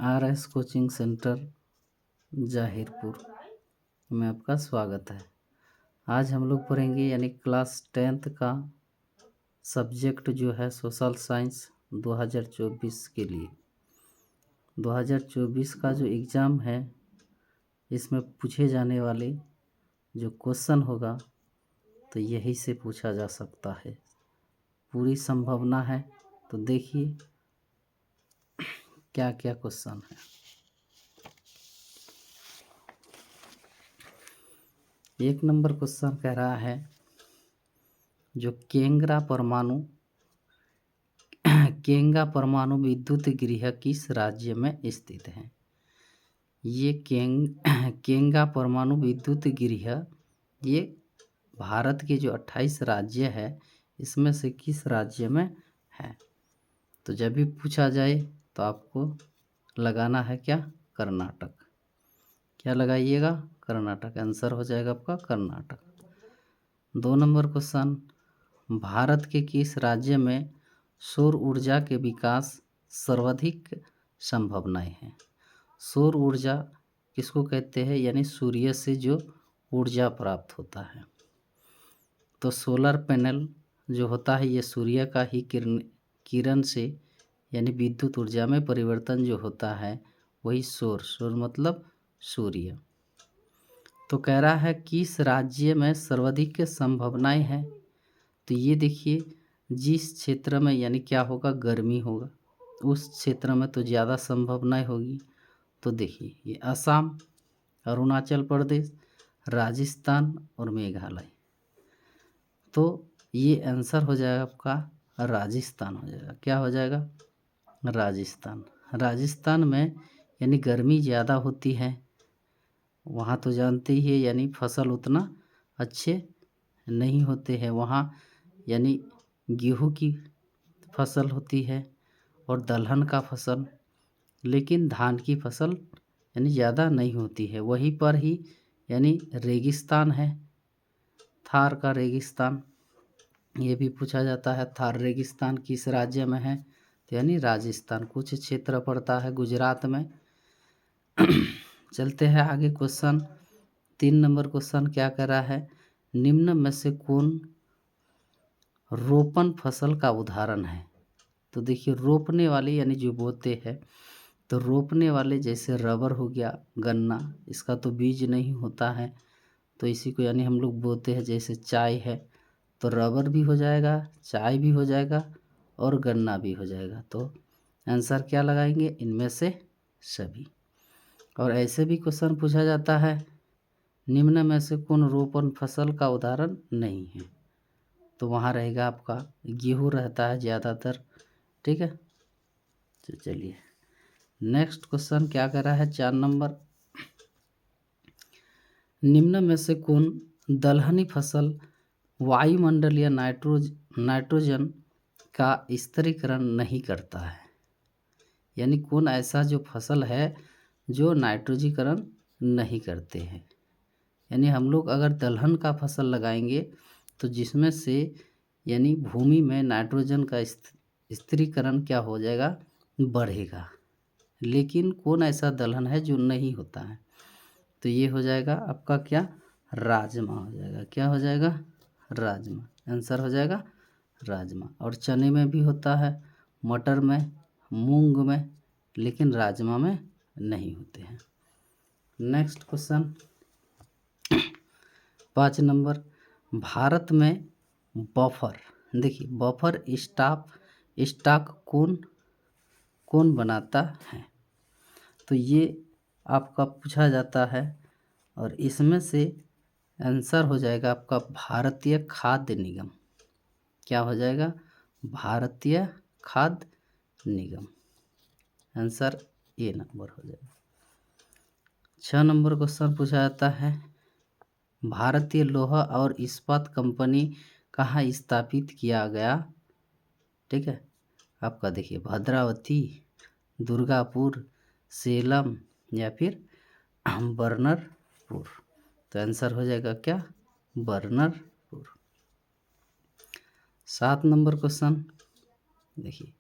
RS coaching centre जाहिरपुर में आपका स्वागत है। आज हम लोग पढ़ेंगे यानी क्लास 10th का सब्जेक्ट जो है सोशल साइंस 2024 के लिए। 2024 का जो एग्ज़ाम है इसमें पूछे जाने वाले जो क्वेश्चन होगा तो यही से पूछा जा सकता है, पूरी संभावना है। तो देखिए क्या क्या क्वेश्चन है। एक नंबर क्वेश्चन कह रहा है जो केंगा परमाणु विद्युत गृह किस राज्य में स्थित है। ये केंगा परमाणु विद्युत गृह ये भारत के जो 28 राज्य है इसमें से किस राज्य में है। तो जब भी पूछा जाए तो आपको लगाना है क्या, कर्नाटक। क्या लगाइएगा, कर्नाटक। आंसर हो जाएगा आपका कर्नाटक। 2 नंबर क्वेश्चन, भारत के किस राज्य में सौर ऊर्जा के विकास सर्वाधिक संभावनाएं हैं। सौर ऊर्जा किसको कहते हैं, यानी सूर्य से जो ऊर्जा प्राप्त होता है। तो सोलर पैनल जो होता है ये सूर्य का ही किरण से यानी विद्युत ऊर्जा में परिवर्तन जो होता है वही सौर मतलब सूर्य। तो कह रहा है किस राज्य में सर्वाधिक संभावनाएं हैं। तो ये देखिए जिस क्षेत्र में यानी क्या होगा, गर्मी होगा, उस क्षेत्र में तो ज़्यादा संभावनाएं होगी। तो देखिए ये असम, अरुणाचल प्रदेश, राजस्थान और मेघालय। तो ये आंसर हो जाएगा आपका राजस्थान हो जाएगा। क्या हो जाएगा, राजस्थान। राजस्थान में यानी गर्मी ज़्यादा होती है, वहाँ तो जानते ही है यानी फसल उतना अच्छे नहीं होते हैं। वहाँ यानी गेहूँ की फसल होती है और दलहन का फसल, लेकिन धान की फसल यानी ज़्यादा नहीं होती है। वहीं पर ही यानी रेगिस्तान है, थार का रेगिस्तान। ये भी पूछा जाता है थार रेगिस्तान किस राज्य में है, तो यानी राजस्थान। कुछ क्षेत्र पड़ता है गुजरात में। चलते हैं आगे। क्वेश्चन 3 नंबर क्वेश्चन क्या कर रहा है, निम्न में से कौन रोपण फसल का उदाहरण है। तो देखिए रोपने वाले यानी जो बोते हैं, तो रोपने वाले जैसे रबर हो गया, गन्ना, इसका तो बीज नहीं होता है, तो इसी को यानी हम लोग बोते हैं। जैसे चाय है तो रबर भी हो जाएगा, चाय भी हो जाएगा और गन्ना भी हो जाएगा। तो आंसर क्या लगाएंगे, इनमें से सभी। और ऐसे भी क्वेश्चन पूछा जाता है निम्न में से कौन रोपण फसल का उदाहरण नहीं है। तो वहाँ रहेगा आपका गेहूँ रहता है ज़्यादातर। ठीक है, तो चलिए नेक्स्ट क्वेश्चन क्या कर रहा है 4 नंबर, निम्न में से कौन दलहनी फसल वायुमंडलीय नाइट्रोजन का स्थिरीकरण नहीं करता है। यानी कौन ऐसा जो फसल है जो नाइट्रोजीकरण नहीं करते हैं। यानी हम लोग अगर दलहन का फसल लगाएंगे तो जिसमें से यानी भूमि में नाइट्रोजन का स्थिरीकरण क्या हो जाएगा, बढ़ेगा। लेकिन कौन ऐसा दलहन है जो नहीं होता है, तो ये हो जाएगा आपका क्या, राजमा हो जाएगा। क्या हो जाएगा, राजमा। आंसर हो जाएगा राजमा। और चने में भी होता है, मटर में, मूंग में, लेकिन राजमा में नहीं होते हैं। नेक्स्ट क्वेश्चन 5 नंबर, भारत में बफर, देखिए बफर स्टॉक कौन बनाता है। तो ये आपका पूछा जाता है और इसमें से आंसर हो जाएगा आपका भारतीय खाद्य निगम। क्या हो जाएगा, भारतीय खाद्य निगम। आंसर ए नंबर हो जाएगा। 6 नंबर क्वेश्चन पूछा जाता है भारतीय लोहा और इस्पात कंपनी कहाँ स्थापित किया गया। ठीक है, आपका देखिए भद्रावती, दुर्गापुर, सेलम या फिर बर्नरपुर। तो आंसर हो जाएगा क्या, बर्नरपुर। 7 नंबर क्वेश्चन देखिए,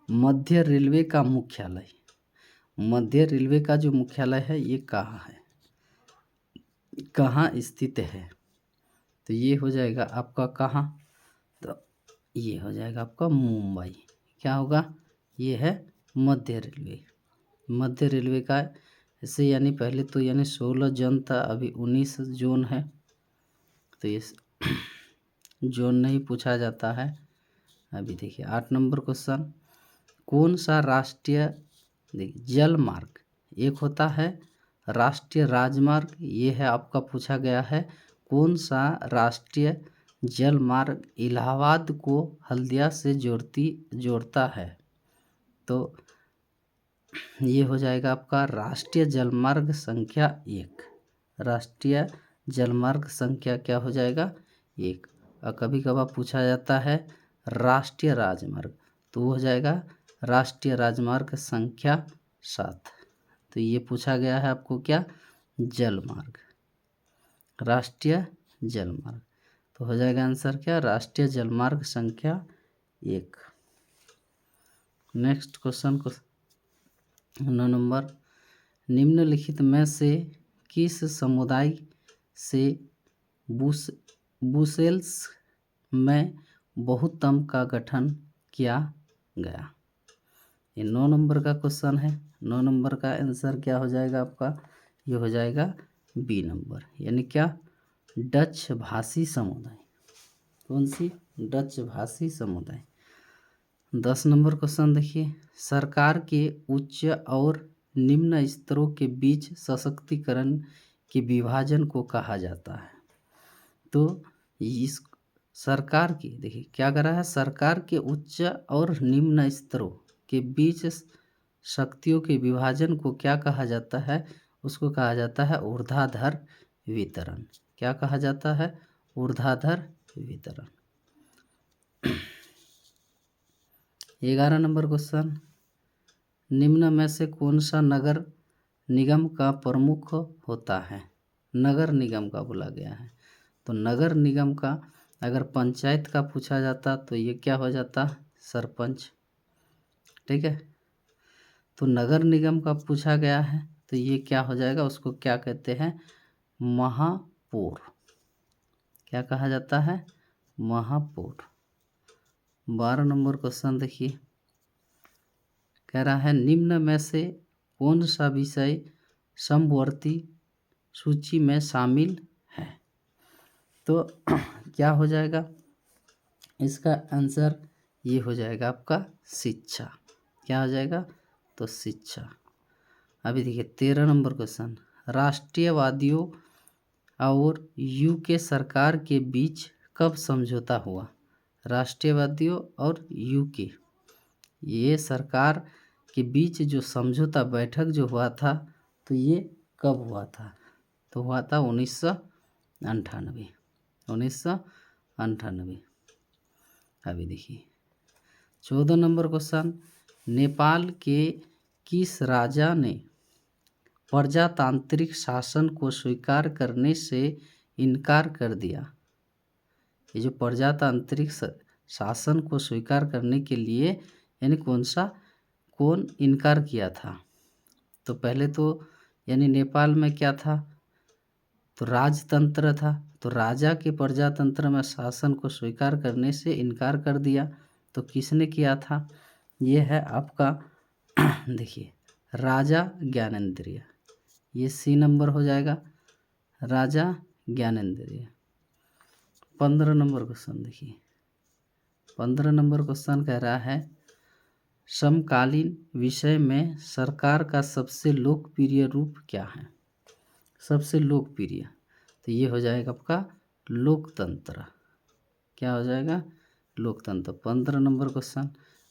मध्य रेलवे का मुख्यालय, मध्य रेलवे का जो मुख्यालय है ये कहाँ है, कहाँ स्थित है? तो ये हो जाएगा आपका कहाँ, तो ये हो जाएगा आपका मुंबई। क्या होगा? ये है मध्य रेलवे। मध्य रेलवे का ऐसे यानी पहले तो यानी 16 जोन था, अभी 19 जोन है। तो ये जोन नहीं पूछा जाता है। अभी देखिए 8 नंबर क्वेश्चन, कौन सा राष्ट्रीय, देखिए जल मार्ग, एक होता है राष्ट्रीय राजमार्ग, ये है आपका पूछा गया है कौन सा राष्ट्रीय जल मार्ग इलाहाबाद को हल्दिया से जोड़ता है? तो ये हो जाएगा आपका राष्ट्रीय जलमार्ग संख्या 1। राष्ट्रीय जलमार्ग संख्या क्या हो जाएगा? 1। और कभी कभार पूछा जाता है राष्ट्रीय राजमार्ग, तो वो हो जाएगा राष्ट्रीय राजमार्ग संख्या 7। तो ये पूछा गया है आपको क्या? जलमार्ग, राष्ट्रीय जलमार्ग। तो हो जाएगा आंसर क्या? राष्ट्रीय जलमार्ग संख्या 1। नेक्स्ट क्वेश्चन को 9 नंबर, निम्नलिखित में से किस समुदाय से ब्रुसेल्स में बहुमत का गठन किया गया? ये 9 नंबर का क्वेश्चन है। 9 नंबर का आंसर क्या हो जाएगा आपका? ये हो जाएगा बी नंबर, यानी क्या? डच भाषी समुदाय। कौन सी? डच भाषी समुदाय। 10 नंबर क्वेश्चन देखिए, सरकार के उच्च और निम्न स्तरों के बीच सशक्तिकरण के विभाजन को कहा जाता है? तो इस सरकार की, देखिए क्या कर रहा है, सरकार के उच्च और निम्न स्तरों के बीच शक्तियों के विभाजन को क्या कहा जाता है? उसको कहा जाता है ऊर्ध्वाधर वितरण। क्या कहा जाता है? ऊर्ध्वाधर वितरण। 11 नंबर क्वेश्चन, निम्न में से कौन सा नगर निगम का प्रमुख होता है? नगर निगम का बोला गया है। तो नगर निगम का अगर पंचायत का पूछा जाता तो ये क्या हो जाता? सरपंच। ठीक है, तो नगर निगम का पूछा गया है तो ये क्या हो जाएगा? उसको क्या कहते हैं? महापौर। क्या कहा जाता है? महापौर। 12 नंबर क्वेश्चन देखिए, कह रहा है निम्न में से कौन सा विषय समवर्ती सूची में शामिल है? तो क्या हो जाएगा इसका आंसर? ये हो जाएगा आपका शिक्षा। क्या हो जाएगा? तो शिक्षा। अभी देखिए 13 नंबर क्वेश्चन, राष्ट्रीयवादियों और यूके सरकार के बीच कब समझौता हुआ? राष्ट्रीयवादियों और यूके ये सरकार के बीच जो समझौता बैठक जो हुआ था तो ये कब हुआ था? तो हुआ था 1998। 1998। अभी देखिए 14 नंबर क्वेश्चन, नेपाल के किस राजा ने प्रजातांत्रिक शासन को स्वीकार करने से इनकार कर दिया? ये जो प्रजातांत्रिक शासन को स्वीकार करने के लिए यानी कौन इनकार किया था? तो पहले तो यानी नेपाल में क्या था? तो राजतंत्र था, तो राजा के प्रजातंत्र में शासन को स्वीकार करने से इनकार कर दिया। तो किसने किया था? ये है आपका देखिए राजा ज्ञानेंद्रिय। ये सी नंबर हो जाएगा, राजा ज्ञानेंद्रिय। 15 नंबर क्वेश्चन देखिए, 15 नंबर क्वेश्चन कह रहा है समकालीन विषय में सरकार का सबसे लोकप्रिय रूप क्या है? सबसे लोकप्रिय, तो ये हो जाएगा आपका लोकतंत्र। क्या हो जाएगा? लोकतंत्र। 15 नंबर क्वेश्चन।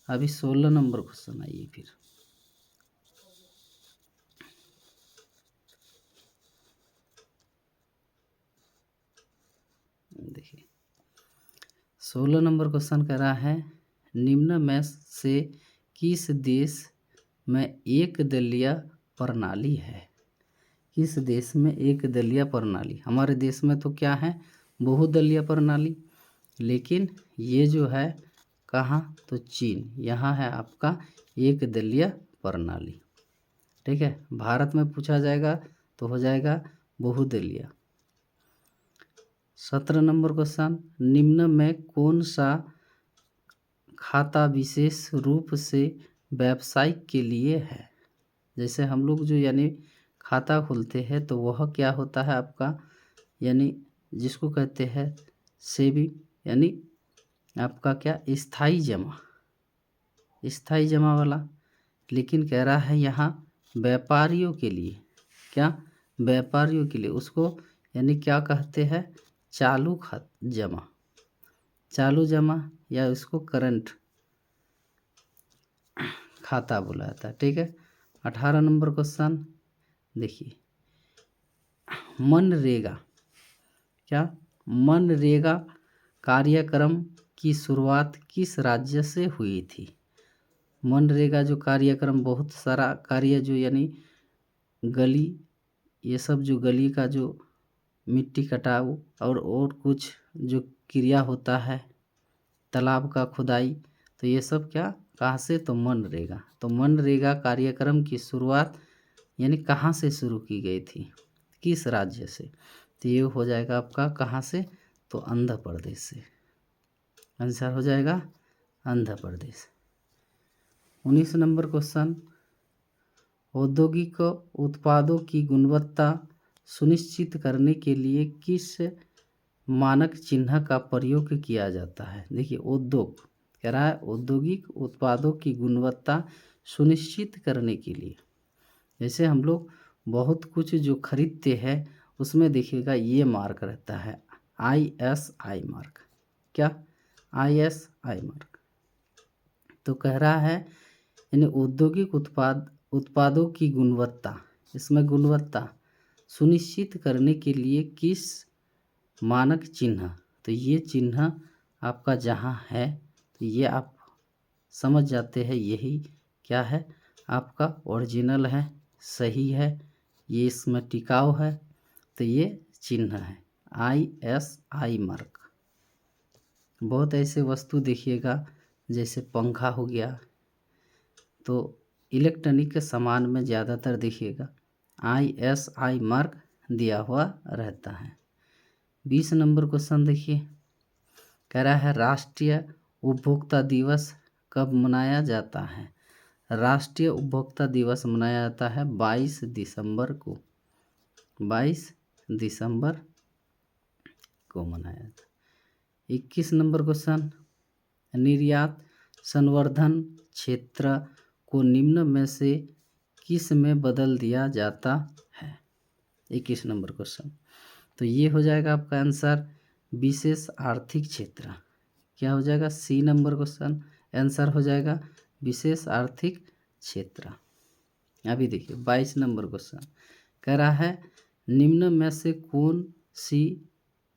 अभी 16 नंबर क्वेश्चन आइए फिर, देखिए 16 नंबर क्वेश्चन कह रहा है निम्न में से किस देश में एक दलीय प्रणाली है? किस देश में एक दलीय प्रणाली? हमारे देश में तो क्या है? बहुदलीय प्रणाली। लेकिन ये जो है कहाँ? तो चीन, यहाँ है आपका एक दलीय प्रणाली। ठीक है, भारत में पूछा जाएगा तो हो जाएगा बहुदलीय। 17 नंबर क्वेश्चन, निम्न में कौन सा खाता विशेष रूप से व्यवसायिक के लिए है? जैसे हम लोग जो यानी खाता खोलते हैं तो वह क्या होता है आपका, यानी जिसको कहते हैं सेविंग, यानी आपका क्या स्थाई जमा वाला। लेकिन कह रहा है यहाँ व्यापारियों के लिए, क्या व्यापारियों के लिए उसको यानी क्या कहते हैं, चालू जमा या उसको करंट खाता बोला जाता है। ठीक है, 18 नंबर क्वेश्चन देखिए, मनरेगा, क्या मनरेगा कार्यक्रम की शुरुआत किस राज्य से हुई थी? मनरेगा जो कार्यक्रम, बहुत सारा कार्य जो यानी गली, ये सब जो गली का जो मिट्टी कटाव और कुछ जो क्रिया होता है, तालाब का खुदाई, तो ये सब क्या कहाँ से, तो मनरेगा। तो मनरेगा कार्यक्रम की शुरुआत यानी कहाँ से शुरू की गई थी, किस राज्य से? तो ये हो जाएगा आपका कहाँ से, तो आंध्र प्रदेश से। आंसर हो जाएगा आंध्र प्रदेश। 19 नंबर क्वेश्चन, औद्योगिक उत्पादों की गुणवत्ता सुनिश्चित करने के लिए किस मानक चिन्ह का प्रयोग किया जाता है? देखिए, उद्योग कह रहा है औद्योगिक उत्पादों की गुणवत्ता सुनिश्चित करने के लिए, जैसे हम लोग बहुत कुछ जो खरीदते हैं उसमें देखिएगा ये मार्क रहता है ISI मार्क, क्या ISI मार्क। तो कह रहा है यानी औद्योगिक उत्पादों की गुणवत्ता, इसमें गुणवत्ता सुनिश्चित करने के लिए किस मानक चिन्ह, तो ये चिन्ह आपका जहाँ है तो ये आप समझ जाते हैं यही क्या है आपका ओरिजिनल है, सही है, ये इसमें टिकाऊ है, तो ये चिन्ह है ISI मार्क। बहुत ऐसे वस्तु देखिएगा जैसे पंखा हो गया, तो इलेक्ट्रॉनिक के सामान में ज़्यादातर देखिएगा ISI मार्क दिया हुआ रहता है। 20 नंबर क्वेश्चन देखिए, कह रहा है राष्ट्रीय उपभोक्ता दिवस कब मनाया जाता है? राष्ट्रीय उपभोक्ता दिवस मनाया जाता है 22 दिसंबर को, 22 दिसंबर को मनाया जाता है। 21 नंबर क्वेश्चन, निर्यात संवर्धन क्षेत्र को निम्न में से किस में बदल दिया जाता है? 21 नंबर क्वेश्चन, तो ये हो जाएगा आपका आंसर विशेष आर्थिक क्षेत्र, क्या हो जाएगा C नंबर क्वेश्चन आंसर हो जाएगा विशेष आर्थिक क्षेत्र। अभी देखिए 22 नंबर क्वेश्चन कह रहा है निम्न में से कौन सी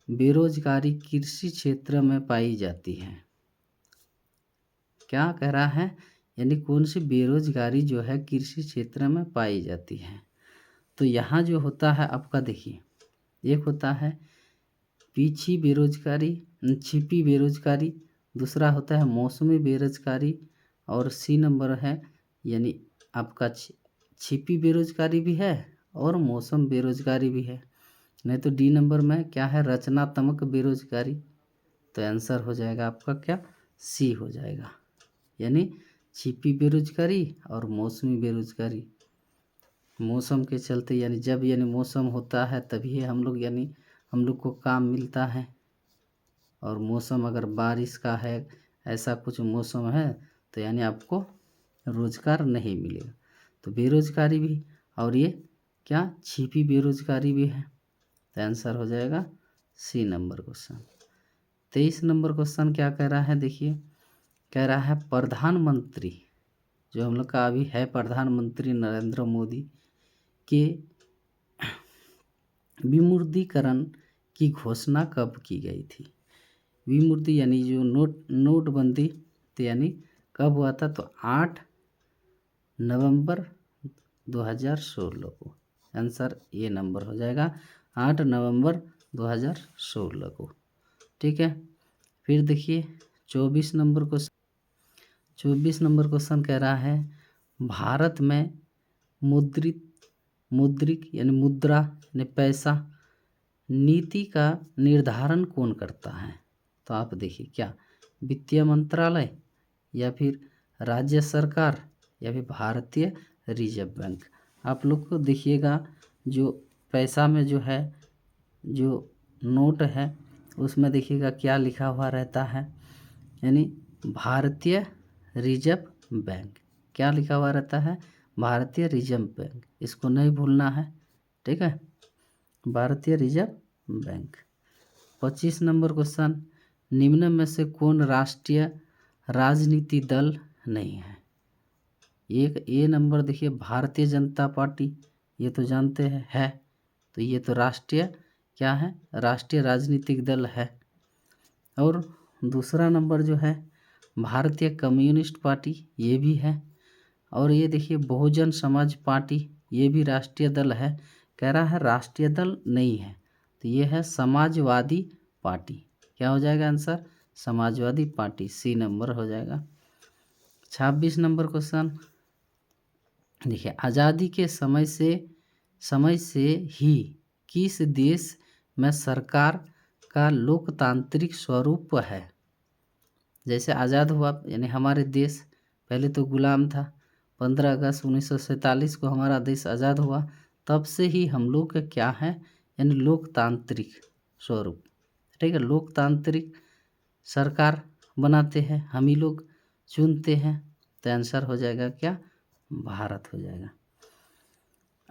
बेरोजगारी कृषि क्षेत्र में पाई जाती है? क्या कह रहा है, यानी कौन सी बेरोजगारी जो है कृषि क्षेत्र में पाई जाती है? तो यहाँ जो होता है आपका देखिए, एक होता है छिपी बेरोजगारी, दूसरा होता है मौसमी बेरोजगारी, और C नंबर है यानी आपका छिपी बेरोजगारी भी है और मौसम बेरोजगारी भी है। नहीं तो D नंबर में क्या है, रचनात्मक बेरोजगारी। तो आंसर हो जाएगा आपका क्या, C हो जाएगा, यानी छिपी बेरोजगारी और मौसमी बेरोजगारी। मौसम के चलते यानी जब यानी मौसम होता है तभी हम लोग को काम मिलता है, और मौसम अगर बारिश का है, ऐसा कुछ मौसम है तो यानी आपको रोजगार नहीं मिलेगा। तो बेरोजगारी भी, और ये क्या छिपी बेरोजगारी भी है। तो आंसर हो जाएगा C number question. 23 number question क्या कह रहा है, देखिए कह रहा है प्रधानमंत्री जो हम लोग का अभी है प्रधानमंत्री नरेंद्र मोदी के विमुद्रीकरण की घोषणा कब की गई थी? विमुद्री यानी जो नोटबंदी, तो यानी कब हुआ था, तो 8 नवंबर 2016 को। आंसर ये नंबर हो जाएगा 8 नवंबर 2016 को। ठीक है, फिर देखिए 24 नंबर क्वेश्चन कह रहा है भारत में मुद्रित मुद्रिक यानी मुद्रा यानी पैसा नीति का निर्धारण कौन करता है? तो आप देखिए क्या वित्तीय मंत्रालय या फिर राज्य सरकार या फिर भारतीय रिजर्व बैंक। आप लोग को देखिएगा जो पैसा में जो है जो नोट है उसमें देखिएगा क्या लिखा हुआ रहता है, यानी भारतीय रिजर्व बैंक। क्या लिखा हुआ रहता है? भारतीय रिजर्व बैंक। इसको नहीं भूलना है, ठीक है, भारतीय रिजर्व बैंक। 25 नंबर क्वेश्चन, निम्न में से कौन राष्ट्रीय राजनीति दल नहीं है? एक ए नंबर देखिए भारतीय जनता पार्टी, ये तो जानते हैं है, तो ये तो राष्ट्रीय क्या है? राष्ट्रीय राजनीतिक दल है। और दूसरा नंबर जो है भारतीय कम्युनिस्ट पार्टी, ये भी है। और ये देखिए बहुजन समाज पार्टी, ये भी राष्ट्रीय दल है। कह रहा है राष्ट्रीय दल नहीं है, तो ये है समाजवादी पार्टी। क्या हो जाएगा answer? Samajwadi party, C number हो जाएगा। 26 नंबर क्वेश्चन देखिए, आज़ादी के समय से ही किस देश में सरकार का लोकतांत्रिक स्वरूप है? जैसे आज़ाद हुआ यानी हमारे देश पहले तो गुलाम था, 15 अगस्त 1947 को हमारा देश आज़ाद हुआ, तब से ही हम लोग का क्या है? यानी लोकतांत्रिक स्वरूप, ठीक है, लोकतांत्रिक सरकार बनाते हैं, हम ही लोग चुनते हैं, तो आंसर हो जाएगा क्या? भारत हो जाएगा।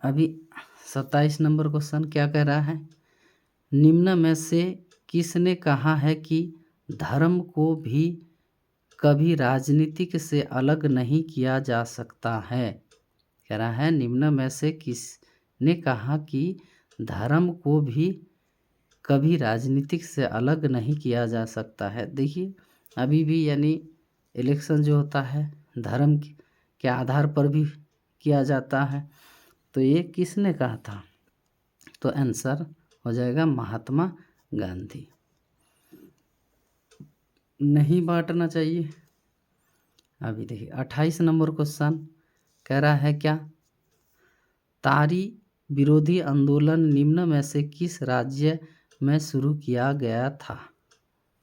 अभी 27 नंबर क्वेश्चन क्या कह रहा है? निम्न में से किसने कहा है कि धर्म को भी कभी राजनीतिक से अलग नहीं किया जा सकता है? कह रहा है निम्न में से किसने कहा कि धर्म को भी कभी राजनीतिक से अलग नहीं किया जा सकता है? देखिए अभी भी यानी इलेक्शन जो होता है धर्म के आधार पर भी किया जाता है, तो ये किसने कहा था? तो आंसर हो जाएगा महात्मा गांधी। नहीं बांटना चाहिए। अभी देखिए 28 नंबर क्वेश्चन कह रहा है क्या? तारी विरोधी आंदोलन निम्न में से किस राज्य में शुरू किया गया था?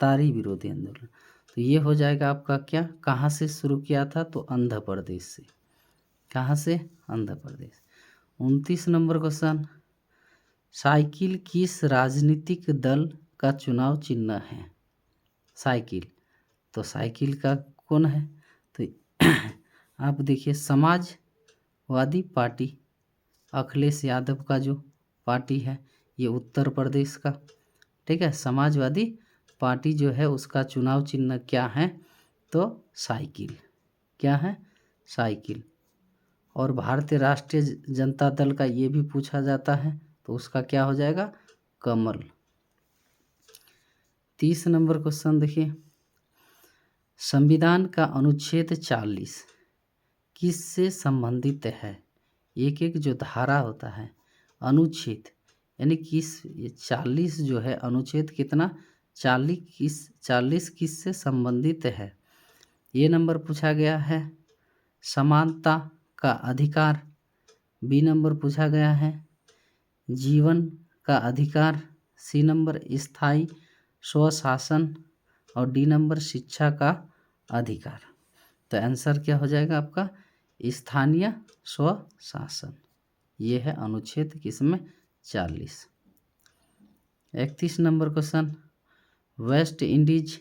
तारी विरोधी आंदोलन, तो ये हो जाएगा आपका क्या? कहाँ से शुरू किया था? तो आंध्र प्रदेश से। कहाँ से? Andhra Pradesh. 29 number question, cycle किस राजनीतिक दल का चुनाव चिन्ह है? साइकिल, तो साइकिल का कौन है? तो आप देखिए समाजवादी पार्टी, अखिलेश यादव का जो पार्टी है ये उत्तर प्रदेश का, ठीक है, समाजवादी पार्टी जो है उसका चुनाव चिन्ह क्या है? तो साइकिल। क्या है? साइकिल। और भारतीय राष्ट्रीय जनता दल का ये भी पूछा जाता है, तो उसका क्या हो जाएगा? कमल। 30 नंबर क्वेश्चन देखिए, संविधान का अनुच्छेद 40 किससे संबंधित है? एक एक जो धारा होता है अनुच्छेद यानी किस, ये 40 जो है अनुच्छेद कितना? 40 किससे संबंधित है? ये नंबर पूछा गया है समानता का अधिकार, बी नंबर पूछा गया है जीवन का अधिकार, सी नंबर स्थायी स्वशासन, और डी नंबर शिक्षा का अधिकार। तो आंसर क्या हो जाएगा आपका? स्थानीय स्वशासन। ये है अनुच्छेद किसमें? 40। 31 नंबर क्वेश्चन, वेस्ट इंडीज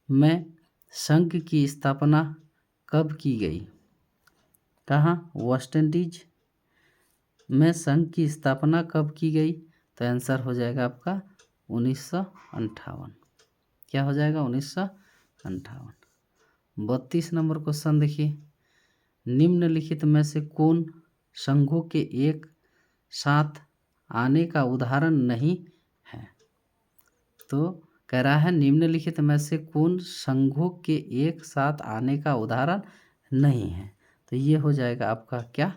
में संघ की स्थापना कब की गई? कहाँ? वेस्ट इंडीज में संघ की स्थापना कब की गई? तो आंसर हो जाएगा आपका 1958। क्या हो जाएगा? 1958। 32 नंबर क्वेश्चन देखिए, निम्नलिखित में से कौन संघों के एक साथ आने का उदाहरण नहीं है? तो कह रहा है निम्नलिखित में से कौन संघों के एक साथ आने का उदाहरण नहीं है? तो ये हो जाएगा आपका क्या?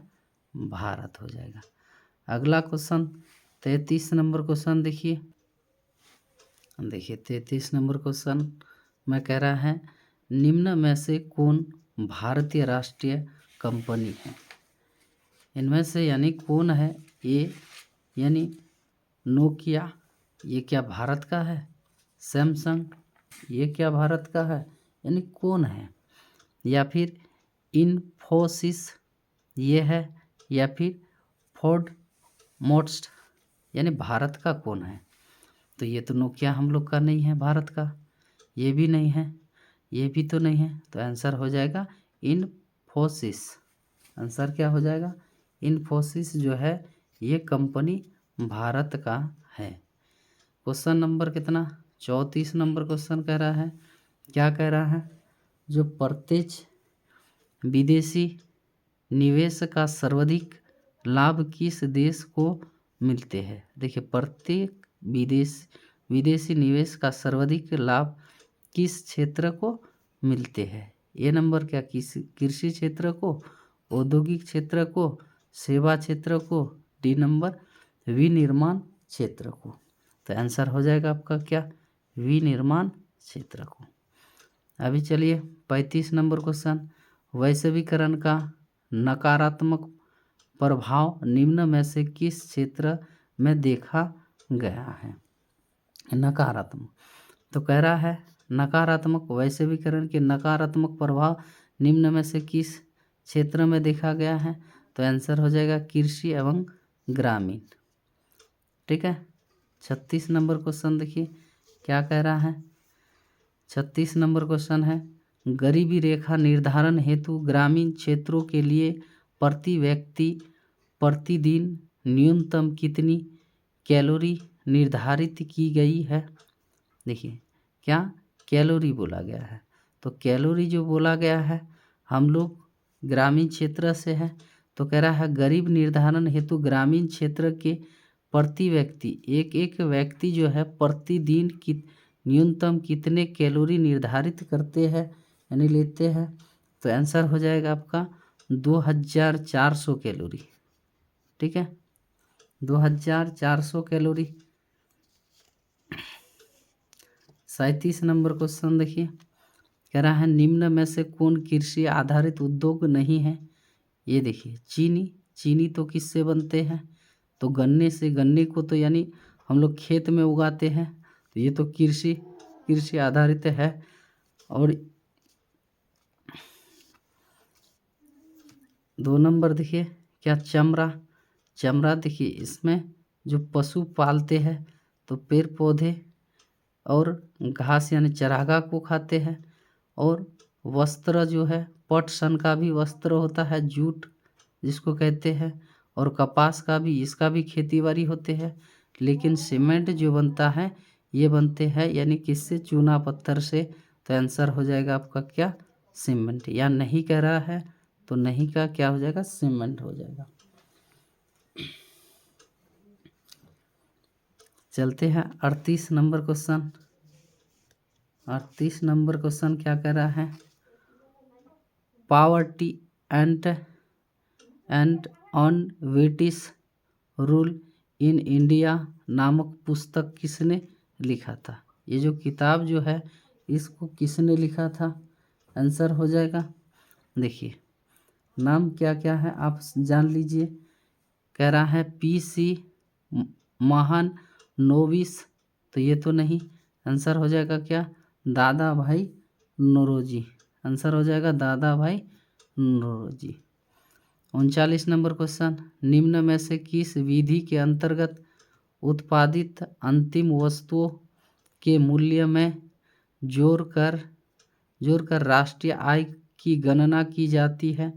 भारत हो जाएगा। अगला क्वेश्चन 33 नंबर क्वेश्चन देखिए 33 नंबर क्वेश्चन में कह रहा है निम्न में से कौन भारतीय राष्ट्रीय कंपनी है। इनमें से यानी कौन है ये, यानी नोकिया, ये क्या भारत का है? सैमसंग, ये क्या भारत का है? यानी कौन है? या फिर इन्फोसिस ये है, या फिर फोर्ड मोस्ट, यानी भारत का कौन है? तो ये तो नोकिया हम लोग का नहीं है भारत का, ये भी नहीं है, ये भी तो नहीं है। तो आंसर हो जाएगा इन्फोसिस। आंसर क्या हो जाएगा? इन्फोसिस जो है ये कंपनी भारत का है। क्वेश्चन नंबर कितना? 34 नंबर क्वेश्चन कह रहा है, क्या कह रहा है? जो प्रत्यक्ष विदेशी निवेश का सर्वाधिक लाभ किस देश को मिलते हैं? देखिए, प्रत्येक विदेशी निवेश का सर्वाधिक लाभ किस क्षेत्र को मिलते हैं? ए नंबर क्या, किस कृषि क्षेत्र को, औद्योगिक क्षेत्र को, सेवा क्षेत्र को, डी नंबर विनिर्माण क्षेत्र को। तो आंसर हो जाएगा आपका क्या? विनिर्माण क्षेत्र को। अभी चलिए 35 नंबर क्वेश्चन, वैश्वीकरण का नकारात्मक प्रभाव निम्न में से किस क्षेत्र में देखा गया है? नकारात्मक, तो कह रहा है नकारात्मक वैश्वीकरण के नकारात्मक प्रभाव निम्न में से किस क्षेत्र में देखा गया है? तो आंसर हो जाएगा कृषि एवं ग्रामीण। ठीक है। 36 नंबर क्वेश्चन देखिए क्या कह रहा है। 36 नंबर क्वेश्चन है, गरीबी रेखा निर्धारण हेतु ग्रामीण क्षेत्रों के लिए प्रति व्यक्ति प्रतिदिन न्यूनतम कितनी कैलोरी निर्धारित की गई है? देखिए क्या कैलोरी बोला गया है, तो कैलोरी जो बोला गया है हम लोग ग्रामीण क्षेत्र से है, तो कह रहा है गरीब निर्धारण हेतु ग्रामीण क्षेत्र के प्रति व्यक्ति एक व्यक्ति जो है प्रतिदिन की न्यूनतम कितने कैलोरी निर्धारित करते हैं यानी लेते हैं? तो आंसर हो जाएगा आपका 2400 कैलोरी। ठीक है, 2400 कैलोरी। 37 नंबर क्वेश्चन देखिए, कह रहा है निम्न में से कौन कृषि आधारित उद्योग नहीं है? ये देखिए चीनी तो किससे बनते हैं? तो गन्ने से। गन्ने को तो यानी हम लोग खेत में उगाते हैं, तो ये तो कृषि आधारित है। और 2 नंबर देखिए क्या, चमड़ा देखिए इसमें जो पशु पालते हैं तो पेड़ पौधे और घास यानी चरागाह को खाते हैं। और वस्त्र जो है पटसन का भी वस्त्र होता है, जूट जिसको कहते हैं, और कपास का भी, इसका भी खेती बाड़ी होते हैं। लेकिन सीमेंट जो बनता है ये बनते हैं यानी किससे? चूना पत्थर से। तो आंसर हो जाएगा आपका क्या? सीमेंट। या नहीं कह रहा है तो नहीं का क्या हो जाएगा? सीमेंट हो जाएगा। चलते हैं 38 नंबर क्वेश्चन। 38 नंबर क्वेश्चन क्या कह रहा है, poverty and on British rule in India नामक पुस्तक किसने लिखा था? ये जो किताब जो है इसको किसने लिखा था? आंसर हो जाएगा, देखिए नाम क्या क्या है आप जान लीजिए। कह रहा है PC महालनोबिस, तो ये तो नहीं। आंसर हो जाएगा क्या? दादा भाई नौरोजी। आंसर हो जाएगा दादा भाई नौरोजी। 39 नंबर क्वेश्चन, निम्न में से किस विधि के अंतर्गत उत्पादित अंतिम वस्तुओं के मूल्य में जोड़कर राष्ट्रीय आय की गणना की जाती है?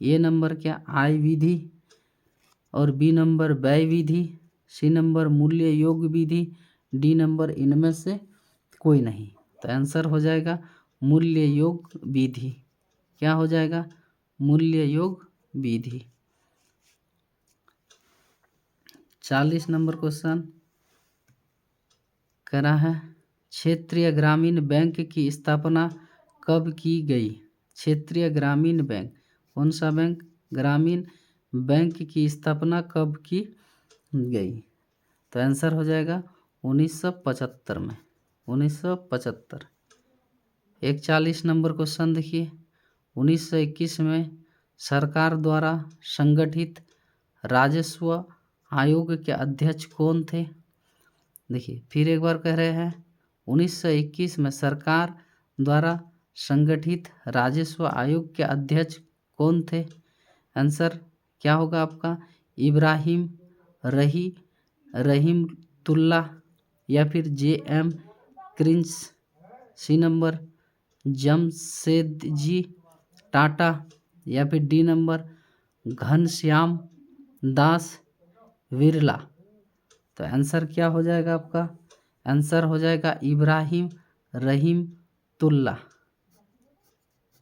ए नंबर क्या, आय विधि, और बी नंबर व्यय विधि, सी नंबर मूल्य योग विधि, डी नंबर इनमें से कोई नहीं। तो आंसर हो जाएगा मूल्य योग विधि। क्या हो जाएगा? मूल्य योग विधि। 40 नंबर क्वेश्चन कह रहा है, क्षेत्रीय ग्रामीण बैंक की स्थापना कब की गई? क्षेत्रीय ग्रामीण बैंक, कौन सा बैंक? ग्रामीण बैंक की स्थापना कब की गई? तो आंसर हो जाएगा 1975 में, 1975। 41 नंबर क्वेश्चन देखिए, 1921 में सरकार द्वारा संगठित राजस्व आयोग के अध्यक्ष कौन थे? देखिए फिर एक बार कह रहे हैं, 1921 में सरकार द्वारा संगठित राजस्व आयोग के अध्यक्ष कौन थे? आंसर क्या होगा आपका? इब्राहिम रहीमतुल्लाह या फिर JM क्रिंस। सी नंबर जमशेदजी टाटा या फिर डी नंबर घनश्याम दास बिरला। तो आंसर क्या हो जाएगा आपका? आंसर हो जाएगा इब्राहिम रहीमतुल्लाह।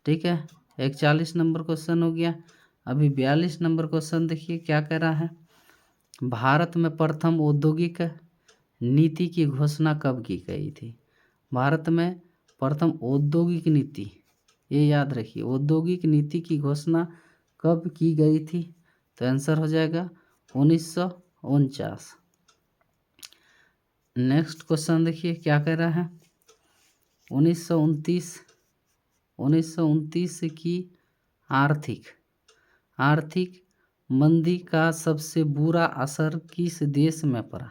ठीक है, 41 नंबर क्वेश्चन हो गया। अभी 42 नंबर क्वेश्चन देखिए क्या कह रहा है। भारत में प्रथम औद्योगिक नीति की घोषणा कब की गई थी? भारत में प्रथम औद्योगिक नीति, ये याद रखिए, औद्योगिक नीति की घोषणा कब की गई थी? तो आंसर हो जाएगा 1949। नेक्स्ट क्वेश्चन देखिए क्या कह रहा है। 1929 की आर्थिक मंदी का सबसे बुरा असर किस देश में पड़ा?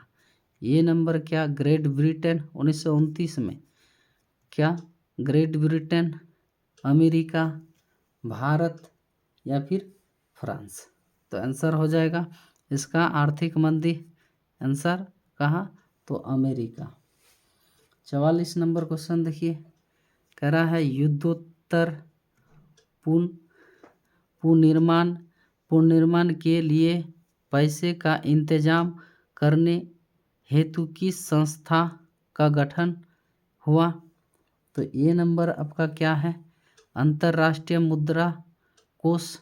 ये नंबर क्या? ग्रेट ब्रिटेन 1929 में, क्या ग्रेट ब्रिटेन, अमेरिका, भारत या फिर फ्रांस? तो आंसर हो जाएगा इसका आर्थिक मंदी, आंसर कहाँ? तो अमेरिका। 44 नंबर क्वेश्चन देखिए कह रहा है युद्धोत्तर पुनर्निर्माण के लिए पैसे का इंतजाम करने हेतु किस संस्था का गठन हुआ? तो ये नंबर आपका क्या है? अंतर्राष्ट्रीय मुद्रा कोष।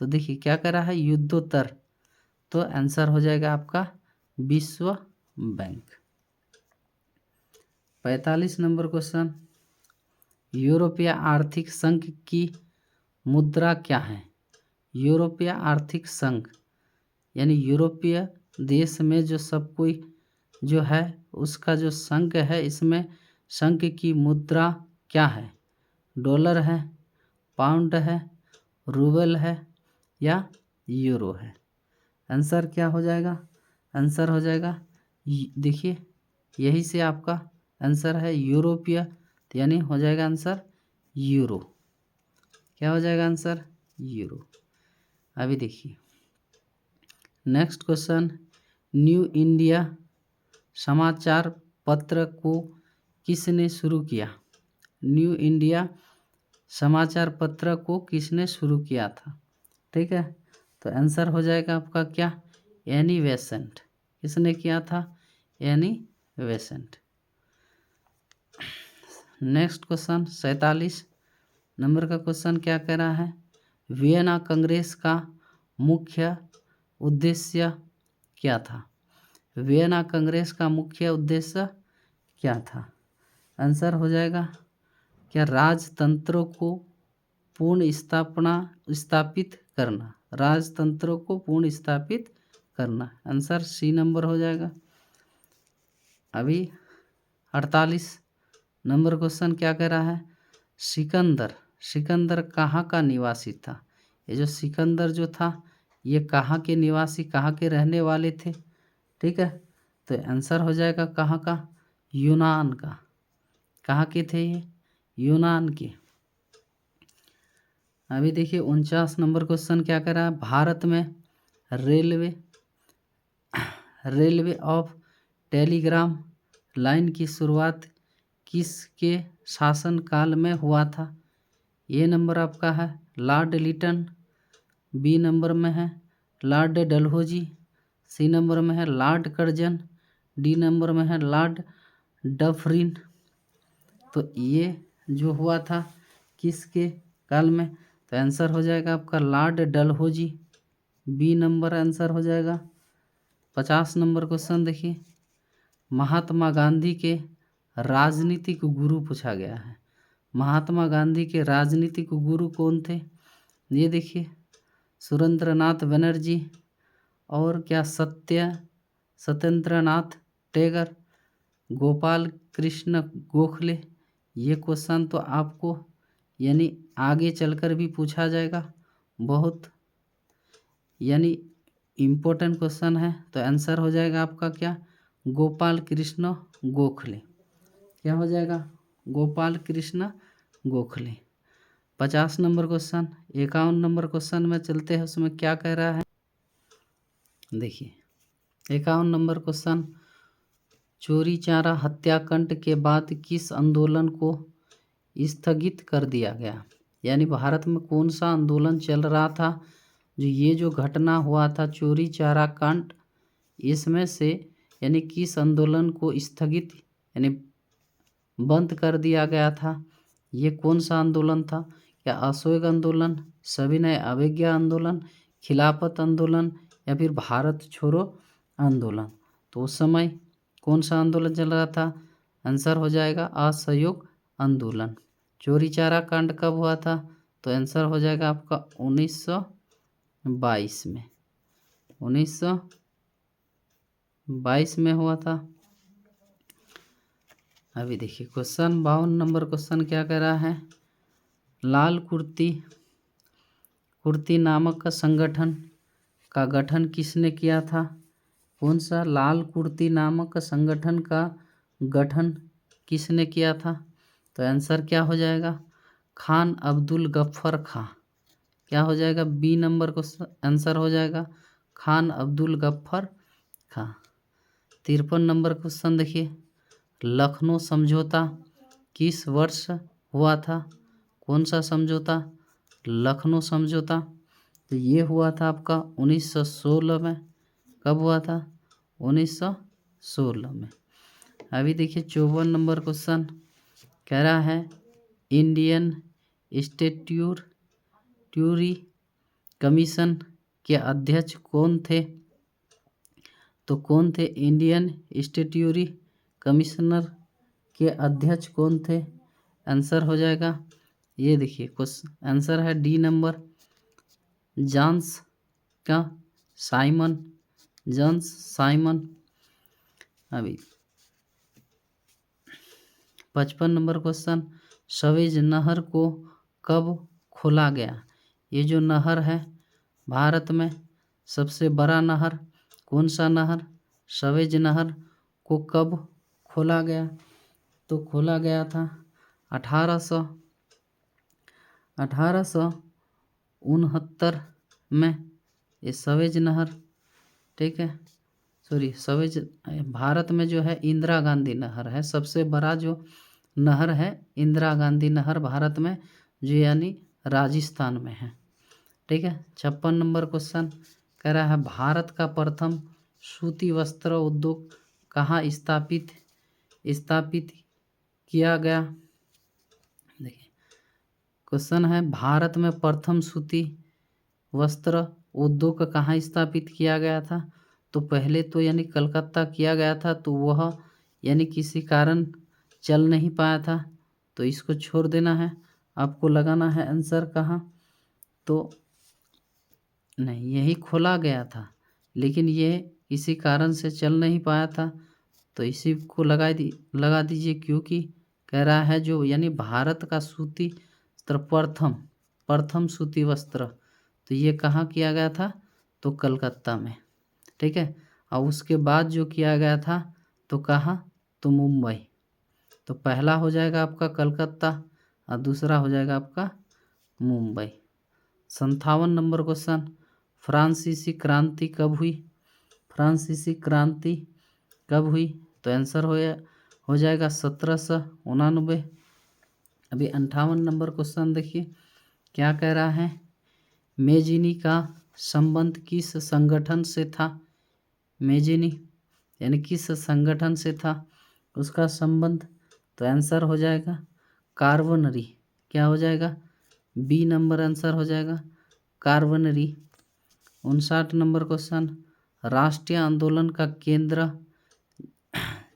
तो देखिए क्या कह रहा है? युद्धोत्तर, तो आंसर हो जाएगा आपका विश्व बैंक। 45 नंबर क्वेश्चन, यूरोपीय आर्थिक संघ की मुद्रा क्या है? यूरोपीय आर्थिक संघ यानी यूरोपीय देश में जो सब कोई जो है उसका जो संघ है, इसमें संघ की मुद्रा क्या है? डॉलर है, पाउंड है, रूबल है या यूरो है? आंसर क्या हो जाएगा? आंसर हो जाएगा, देखिए यही से आपका आंसर है यूरोपीय, यानी हो जाएगा आंसर यूरो। क्या हो जाएगा आंसर? यूरो। अभी देखिए नेक्स्ट क्वेश्चन, न्यू इंडिया समाचार पत्र को किसने शुरू किया? न्यू इंडिया समाचार पत्र को किसने शुरू किया था? ठीक है, तो आंसर हो जाएगा आपका क्या? Annie Besant. किसने किया था? Annie Besant. Next question 47 number का क्वेश्चन क्या कह रहा है? वियना कांग्रेस का मुख्य उद्देश्य क्या था? वियना कांग्रेस का मुख्य उद्देश्य क्या था? आंसर हो जाएगा क्या? राजतंत्रों को स्थापित करना। राजतंत्रों को पूर्ण स्थापित करना। आंसर सी नंबर हो जाएगा। अभी 48 नंबर क्वेश्चन क्या कह रहा है? सिकंदर कहाँ का निवासी था? ये जो सिकंदर जो था ये कहाँ के निवासी, कहाँ के रहने वाले थे? ठीक है, तो आंसर हो जाएगा कहाँ का? यूनान का। कहाँ के थे ये? यूनान के। अभी देखिए 49 नंबर क्वेश्चन क्या कह रहा है? भारत में रेलवे ऑफ टेलीग्राम लाइन की शुरुआत किसके शासनकाल में हुआ था? ये नंबर आपका है लॉर्ड लिटन, बी नंबर में है लॉर्ड डलहौजी, सी नंबर में है लॉर्ड कर्जन, डी नंबर में है लॉर्ड डफरिन। तो ये जो हुआ था किसके काल में? तो आंसर हो जाएगा आपका lord Dalhousie, B number answer हो जाएगा। 50 नंबर क्वेश्चन देखिए, महात्मा गांधी के राजनीतिक गुरु पूछा गया है। महात्मा गांधी के राजनीतिक गुरु कौन थे? ये देखिए सुरेंद्रनाथ बनर्जी और क्या सत्येंद्रनाथ टैगोर, गोपाल कृष्ण गोखले। ये क्वेश्चन तो आपको यानी आगे चलकर भी पूछा जाएगा, बहुत यानी इम्पोर्टेंट क्वेश्चन है। तो आंसर हो जाएगा आपका क्या, गोपाल कृष्ण गोखले। क्या हो जाएगा, Gopal Krishna Gokhale. 50 number question. 51 number question में चलते हैं, उसमें क्या कह रहा है देखिए। 51 नंबर क्वेश्चन, चोरी चारा हत्याकांड के बाद किस आंदोलन को स्थगित कर दिया गया। यानी भारत में कौन सा आंदोलन चल रहा था, जो ये जो घटना हुआ था चोरी चारा कांड, इसमें से यानी किस आंदोलन को स्थगित यानी बंद कर दिया गया था। ये कौन सा आंदोलन था, क्या असहयोग आंदोलन, सविनय अवज्ञा आंदोलन, खिलाफत आंदोलन, या फिर भारत छोड़ो आंदोलन। तो उस समय कौन सा आंदोलन चल रहा था, आंसर हो जाएगा असहयोग आंदोलन। चोरी चारा कांड कब हुआ था, तो आंसर हो जाएगा आपका 1922 में, 1922 में हुआ था। अभी देखिए क्वेश्चन 52 नंबर क्वेश्चन क्या कह रहा है, लाल कुर्ती नामक संगठन का गठन किसने किया था। कौन सा लाल कुर्ती नामक संगठन का गठन किसने किया था, तो आंसर क्या हो जाएगा, खान अब्दुल गफ्फर खां। क्या हो जाएगा, बी नंबर को आंसर हो जाएगा खान अब्दुल गफ्फर खां। 53 नंबर क्वेश्चन देखिए, लखनऊ समझौता किस वर्ष हुआ था। कौन सा समझौता, लखनऊ समझौता। तो ये हुआ था आपका 1916 में। कब हुआ था, 1916 में। अभी देखिए 54 नंबर क्वेश्चन कह रहा है, इंडियन स्टैट्यूटरी कमीशन के अध्यक्ष कौन थे। तो कौन थे, इंडियन स्टैट्यूटरी कमिश्नर के अध्यक्ष कौन थे, आंसर हो जाएगा, ये देखिए क्वेश्चन आंसर है डी नंबर, जॉन्स का साइमन, जॉन्स साइमन। अभी 55 नंबर क्वेश्चन, सवेज नहर को कब खोला गया। ये जो नहर है भारत में सबसे बड़ा नहर, कौन सा नहर, सवेज नहर को कब खोला गया। तो खोला गया था 1869 में। ये सवेज नहर, ठीक है, सॉरी सवेज भारत में जो है इंदिरा गांधी नहर है, सबसे बड़ा जो नहर है इंदिरा गांधी नहर भारत में, जो यानी राजस्थान में है, ठीक है। 56 नंबर क्वेश्चन कह रहा है, भारत का प्रथम सूती वस्त्र उद्योग कहाँ स्थापित किया गया। देखिए क्वेश्चन है, भारत में प्रथम सूती वस्त्र उद्योग कहाँ स्थापित किया गया था। तो पहले तो यानी कलकत्ता किया गया था, तो वह यानी किसी कारण चल नहीं पाया था, तो इसको छोड़ देना है। आपको लगाना है आंसर कहाँ, तो नहीं, यही खोला गया था, लेकिन ये किसी कारण से चल नहीं पाया था, तो इसी को लगा दीजिए, क्योंकि कह रहा है जो यानी भारत का सूती वस्त्र प्रथम सूती वस्त्र, तो ये कहाँ किया गया था, तो कलकत्ता में, ठीक है। और उसके बाद जो किया गया था तो कहाँ, तो मुंबई। तो पहला हो जाएगा आपका कलकत्ता और दूसरा हो जाएगा आपका मुंबई। 57 नंबर क्वेश्चन, फ्रांसीसी क्रांति कब हुई। फ्रांसीसी क्रांति कब हुई, तो आंसर हो जाएगा 1789। अभी 58 नंबर क्वेश्चन देखिए क्या कह रहा है, मेजिनी का संबंध किस संगठन से था। मेजिनी यानी किस संगठन से था उसका संबंध, तो आंसर हो जाएगा कार्बनरी। क्या हो जाएगा, बी नंबर आंसर हो जाएगा कार्बनरी। 59 नंबर क्वेश्चन, राष्ट्रीय आंदोलन का केंद्र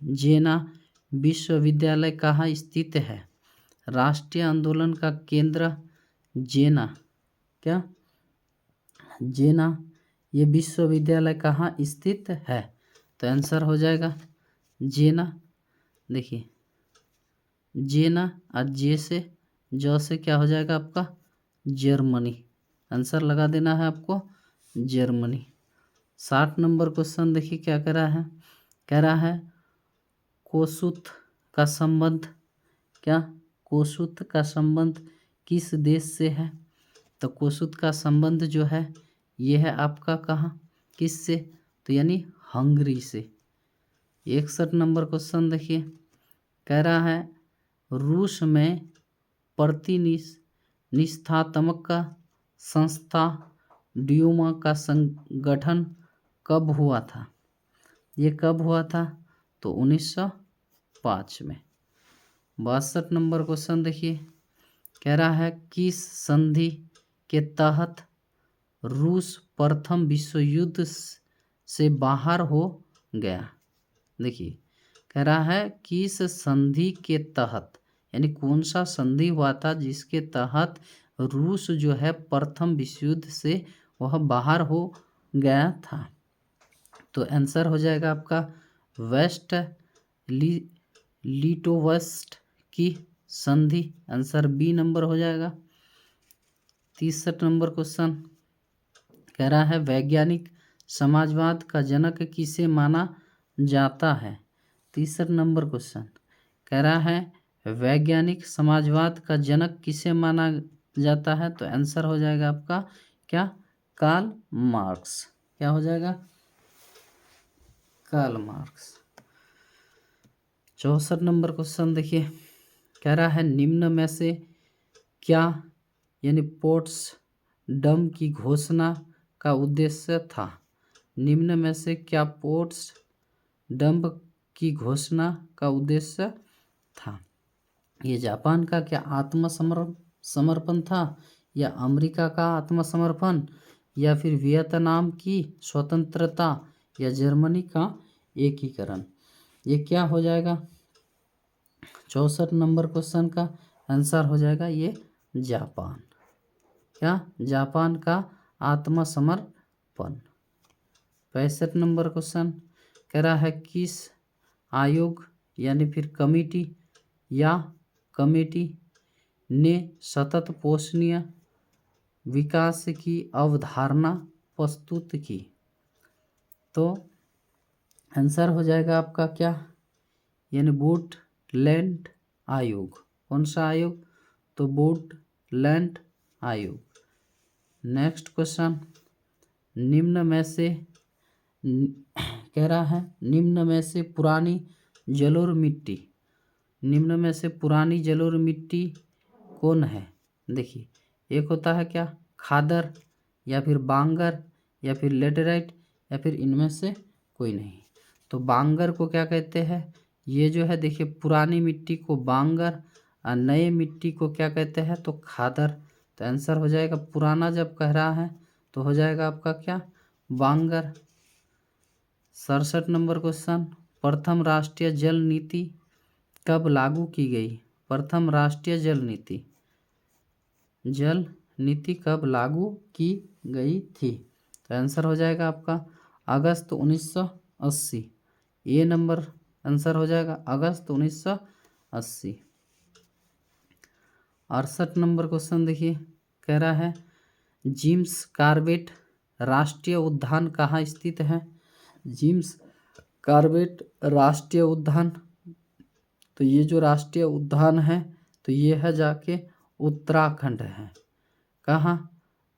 जेना विश्वविद्यालय कहाँ स्थित है। राष्ट्रीय आंदोलन का केंद्र जेना, क्या जेना, ये विश्वविद्यालय कहाँ स्थित है, तो आंसर हो जाएगा जेना। देखिए जेना और जे से ज से क्या हो जाएगा आपका जर्मनी। आंसर लगा देना है आपको जर्मनी। 60 नंबर क्वेश्चन देखिए क्या कह रहा है कोसुत का संबंध, क्या कोसुत का संबंध किस देश से है? तो कोसुत का संबंध जो है ये है आपका कहाँ, किस से? तो यानी हंगरी से। 61 नंबर क्वेश्चन देखिए कह रहा है रूस में प्रतिनिष्ठात्मक का संस्था ड्यूमा का संगठन कब हुआ था? ये कब हुआ था? तो 1905 में। 62 नंबर क्वेश्चन देखिए कह रहा है किस संधि के तहत रूस प्रथम विश्व युद्ध से बाहर हो गया? देखिए कह रहा है किस संधि के तहत, यानी कौन सा संधि हुआ था जिसके तहत रूस जो है प्रथम विश्व युद्ध से वह बाहर हो गया था? तो आंसर हो जाएगा आपका वेस्ट लिटोवस्ट की संधि। आंसर बी नंबर हो जाएगा। 63 नंबर क्वेश्चन कह रहा है वैज्ञानिक समाजवाद का जनक किसे माना जाता है? 63 नंबर क्वेश्चन कह रहा है वैज्ञानिक समाजवाद का जनक किसे माना जाता है? तो आंसर हो जाएगा आपका क्या कार्ल मार्क्स। क्या हो जाएगा कार्ल मार्क्स। 64 नंबर क्वेश्चन देखिए कह रहा है निम्न में से क्या, यानी पोट्सडम की घोषणा का उद्देश्य था? निम्न में से क्या पोट्सडम की घोषणा का उद्देश्य था? ये जापान का क्या आत्मसमर्पण था, या अमेरिका का आत्मसमर्पण, या फिर वियतनाम की स्वतंत्रता, या जर्मनी का एकीकरण? ये क्या हो जाएगा 64 नंबर क्वेश्चन का आंसर हो जाएगा ये जापान। क्या जापान का आत्मसमर्पण। 65 नंबर क्वेश्चन कह रहा है किस आयोग यानी फिर कमेटी ने सतत पोषणीय विकास की अवधारणा प्रस्तुत की? तो आंसर हो जाएगा आपका क्या, यानी वुडलैंड आयोग। कौन सा आयोग? तो वुडलैंड आयोग। नेक्स्ट क्वेश्चन निम्न में से कह रहा है निम्न में से पुरानी जलोढ़ मिट्टी, निम्न में से पुरानी जलोढ़ मिट्टी कौन है? देखिए एक होता है क्या खादर, या फिर बांगर, या फिर लेटेराइट, या फिर इनमें से कोई नहीं। तो बांगर को क्या कहते हैं? ये जो है देखिए पुरानी मिट्टी को बांगर और नए मिट्टी को क्या कहते हैं? तो खादर। तो आंसर हो जाएगा पुराना जब कह रहा है तो हो जाएगा आपका क्या बांगर। 67 नंबर क्वेश्चन प्रथम राष्ट्रीय जल नीति कब लागू की गई? प्रथम राष्ट्रीय जल नीति कब लागू की गई थी? तो आंसर हो जाएगा आपका अगस्त 1980। ये नंबर आंसर हो जाएगा अगस्त 1980। 68 नंबर क्वेश्चन देखिए कह रहा है जिम्स कॉर्बेट राष्ट्रीय उद्यान कहाँ स्थित है? जिम्स कॉर्बेट राष्ट्रीय उद्यान, तो ये जो राष्ट्रीय उद्यान है तो ये है जाके उत्तराखंड है। कहाँ?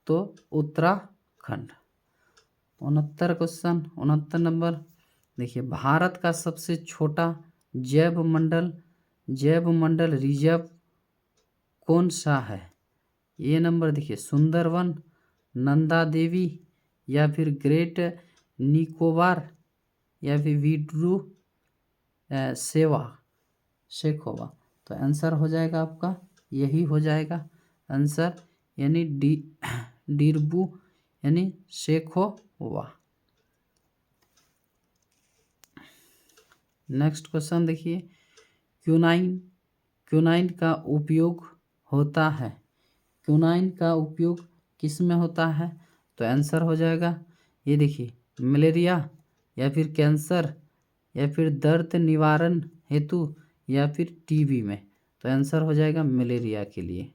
तो उत्तराखंड। 69 नंबर देखिए भारत का सबसे छोटा जैव मंडल रिजर्व कौन सा है? ये नंबर देखिए सुंदरवन, नंदा देवी, या फिर ग्रेट निकोबार, या फिर विड्रू शेखोवा। तो आंसर हो जाएगा आपका यही हो जाएगा आंसर, यानी डिरबू यानी शेखोवा। नेक्स्ट क्वेश्चन देखिए क्यूनाइन का उपयोग होता है, क्यूनाइन का उपयोग किस में होता है? तो आंसर हो जाएगा ये देखिए मलेरिया, या फिर कैंसर, या फिर दर्द निवारण हेतु, या फिर टीबी में। तो आंसर हो जाएगा मलेरिया के लिए।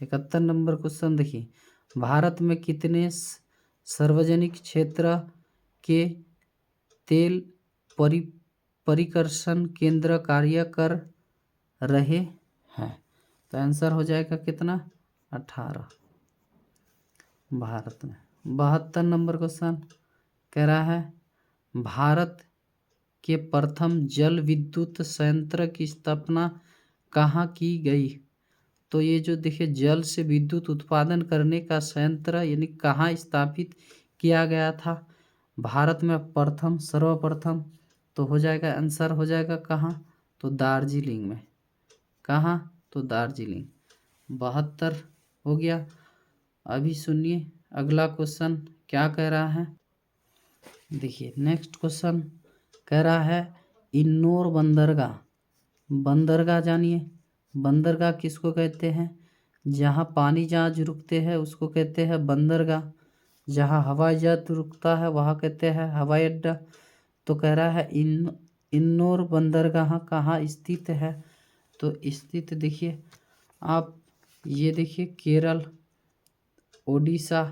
71 नंबर क्वेश्चन देखिए, भारत में कितने सार्वजनिक क्षेत्र के तेल परिकर्षण केंद्र कार्य कर रहे हैं? तो आंसर हो जाएगा कितना, 18 भारत में। 72 नंबर क्वेश्चन कह रहा है, भारत के प्रथम जल विद्युत संयंत्र की स्थापना कहाँ की गई? तो ये जो देखिए जल से विद्युत उत्पादन करने का संयंत्र यानी कहाँ स्थापित किया गया था? भारत में प्रथम, सर्वप्रथम। तो हो जाएगा आंसर हो जाएगा कहाँ, तो दार्जिलिंग में। कहाँ, तो दार्जिलिंग। 72 हो गया। अभी सुनिए अगला क्वेश्चन क्या कह रहा है। देखिए नेक्स्ट क्वेश्चन कह रहा है, इन्नौर बंदरगाह। बंदरगाह जानिए, बंदरगाह किसको कहते हैं? जहाँ पानी जहाज रुकते हैं उसको कहते हैं बंदरगाह। जहाँ हवाई जहाज रुकता है वहाँ कहते हैं हवाई अड्डा। तो कह रहा है इन्नौर बंदरगाह कहाँ स्थित है? तो स्थित देखिए आप, ये देखिए केरल, ओडिशा,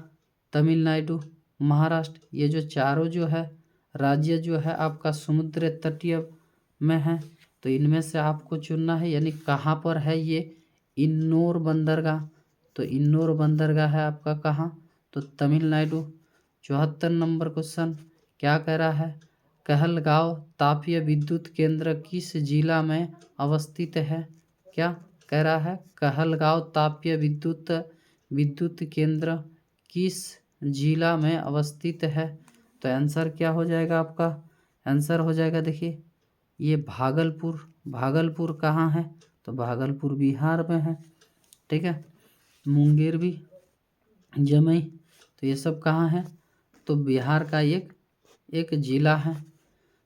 तमिलनाडु, महाराष्ट्र, ये जो चारों जो है राज्य जो है आपका समुद्र तटीय में है। तो इनमें से आपको चुनना है, यानी कहाँ पर है ये इन्नौर बंदरगाह। तो इन्नौर बंदरगाह है आपका कहाँ, तो तमिलनाडु। 74 नंबर क्वेश्चन क्या कह रहा है, कहलगांव तापीय विद्युत केंद्र किस जिला में अवस्थित है? क्या कह रहा है, कहलगांव तापीय विद्युत केंद्र किस जिला में अवस्थित है? तो आंसर क्या हो जाएगा आपका, आंसर हो जाएगा देखिए ये भागलपुर। भागलपुर कहाँ है? तो भागलपुर बिहार में है। ठीक है, मुंगेर भी, जमुई, तो ये सब कहाँ है? तो बिहार का एक जिला है,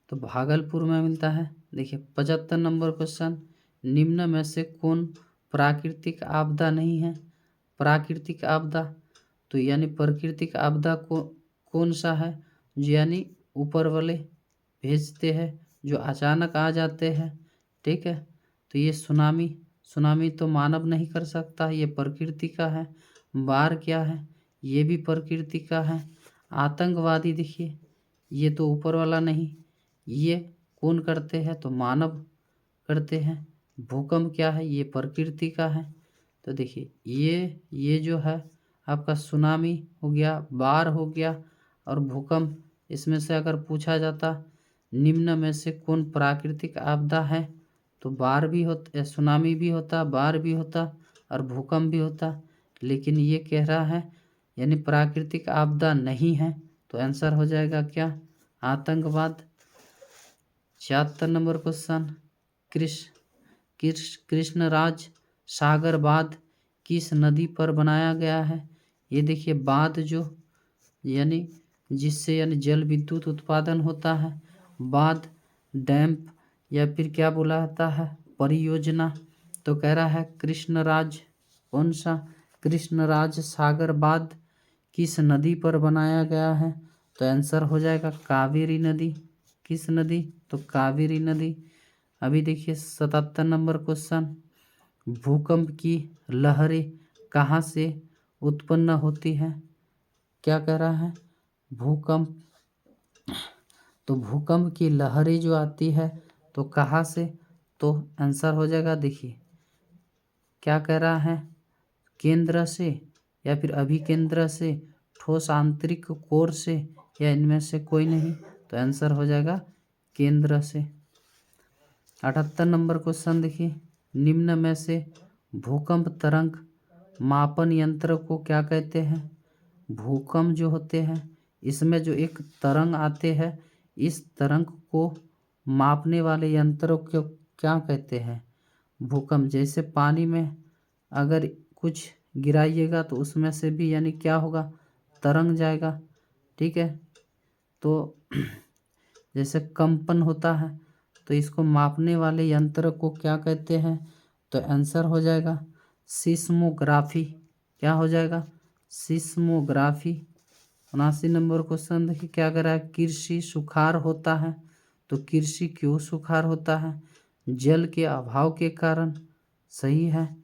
तो भागलपुर में मिलता है। देखिए 75 नंबर क्वेश्चन, निम्न में से कौन प्राकृतिक आपदा नहीं है? प्राकृतिक आपदा, तो यानी प्राकृतिक आपदा को कौन सा है? जो यानी ऊपर वाले भेजते हैं, जो अचानक आ जाते हैं। ठीक है, तो ये सुनामी तो मानव नहीं कर सकता, ये प्रकृति का है। बाढ़ क्या है? ये भी प्रकृति का है। आतंकवादी देखिए ये तो ऊपर वाला नहीं, ये कौन करते हैं? तो मानव करते हैं। भूकंप क्या है? ये प्रकृति का है। तो देखिए ये जो है आपका सुनामी हो गया, बाढ़ हो गया और भूकंप। इसमें से अगर पूछा जाता निम्न में से कौन प्राकृतिक आपदा है, तो बाढ़ भी होता, सुनामी भी होता, बाढ़ भी होता और भूकंप भी होता। लेकिन ये कह रहा है यानी प्राकृतिक आपदा नहीं है, तो आंसर हो जाएगा क्या, आतंकवाद। 76 नंबर क्वेश्चन, कृष्णराज सागर बांध किस नदी पर बनाया गया है? ये देखिए बांध जो यानी जिससे यानी जल विद्युत उत्पादन होता है, बांध, डैम या फिर क्या बोला जाता है, परियोजना। तो कह रहा है कृष्णराज, कौन सा, कृष्णराज सागर बांध किस नदी पर बनाया गया है? तो आंसर हो जाएगा कावेरी नदी। किस नदी? तो कावेरी नदी। अभी देखिए 77 नंबर क्वेश्चन, भूकंप की लहरें कहाँ से उत्पन्न होती हैं? क्या कह रहा है, भूकंप, तो भूकंप की लहरें जो आती है तो कहाँ से? तो आंसर हो जाएगा देखिए क्या कह रहा है, केंद्र से या फिर अभिकेंद्र से, ठोस आंतरिक कोर से, या इनमें से कोई नहीं। तो आंसर हो जाएगा केंद्र से। 78 नंबर क्वेश्चन देखिए, निम्न में से भूकंप तरंग मापन यंत्र को क्या कहते हैं? भूकंप जो होते हैं इसमें जो एक तरंग आते हैं, इस तरंग को मापने वाले यंत्रों को क्या कहते हैं? भूकंप। जैसे पानी में अगर कुछ गिराइएगा तो उसमें से भी यानी क्या होगा, तरंग जाएगा। ठीक है, तो जैसे कंपन होता है, तो इसको मापने वाले यंत्र को क्या कहते हैं? तो आंसर हो जाएगा सिस्मोग्राफी। क्या हो जाएगा, सिस्मोग्राफी। 79 नंबर क्वेश्चन देखिए क्या कह रहा है, कृषि सुखाड़ होता है। तो कृषि क्यों सुखाड़ होता है? जल के अभाव के कारण, सही है।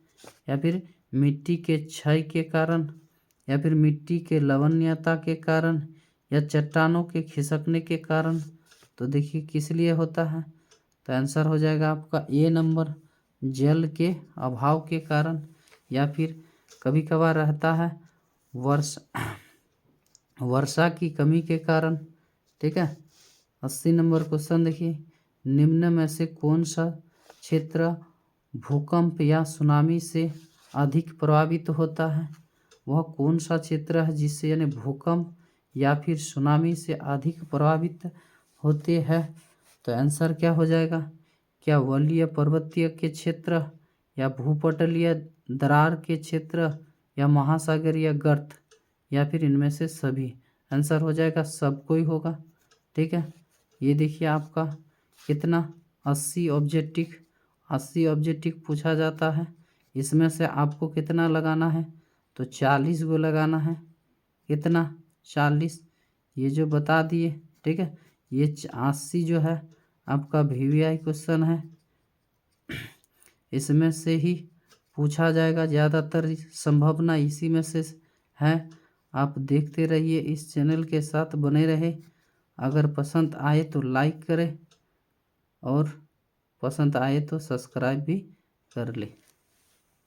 या फिर मिट्टी के क्षय के कारण, या फिर मिट्टी के लवणीयता के कारण, या चट्टानों के खिसकने के कारण। तो देखिए किस लिए होता है? तो आंसर हो जाएगा आपका ए नंबर, जल के अभाव के कारण, या फिर कभी कभार रहता है वर्षा की कमी के कारण। ठीक है। 80 नंबर क्वेश्चन देखिए, निम्न में से कौन सा क्षेत्र भूकंप या सुनामी से अधिक प्रभावित होता है? वह कौन सा क्षेत्र है जिससे यानी भूकंप या फिर सुनामी से अधिक प्रभावित होते हैं? तो आंसर क्या हो जाएगा? क्या वलय पर्वतीय के क्षेत्र, या भूपटलीय दरार के क्षेत्र, या महासागरीय गर्त, या फिर इनमें से सभी? आंसर हो जाएगा सब कोई होगा। ठीक है। ये देखिए आपका कितना 80 ऑब्जेक्टिव पूछा जाता है। इसमें से आपको कितना लगाना है? तो 40 गो लगाना है। कितना? 40। ये जो बता दिए। ठीक है। ये 80 जो है आपका VVI क्वेश्चन है, इसमें से ही पूछा जाएगा, ज़्यादातर संभावना इसी में से है। आप देखते रहिए, इस चैनल के साथ बने रहे। अगर पसंद आए तो लाइक करें, और पसंद आए तो सब्सक्राइब भी कर ले।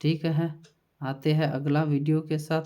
ठीक है। आते हैं अगला वीडियो के साथ।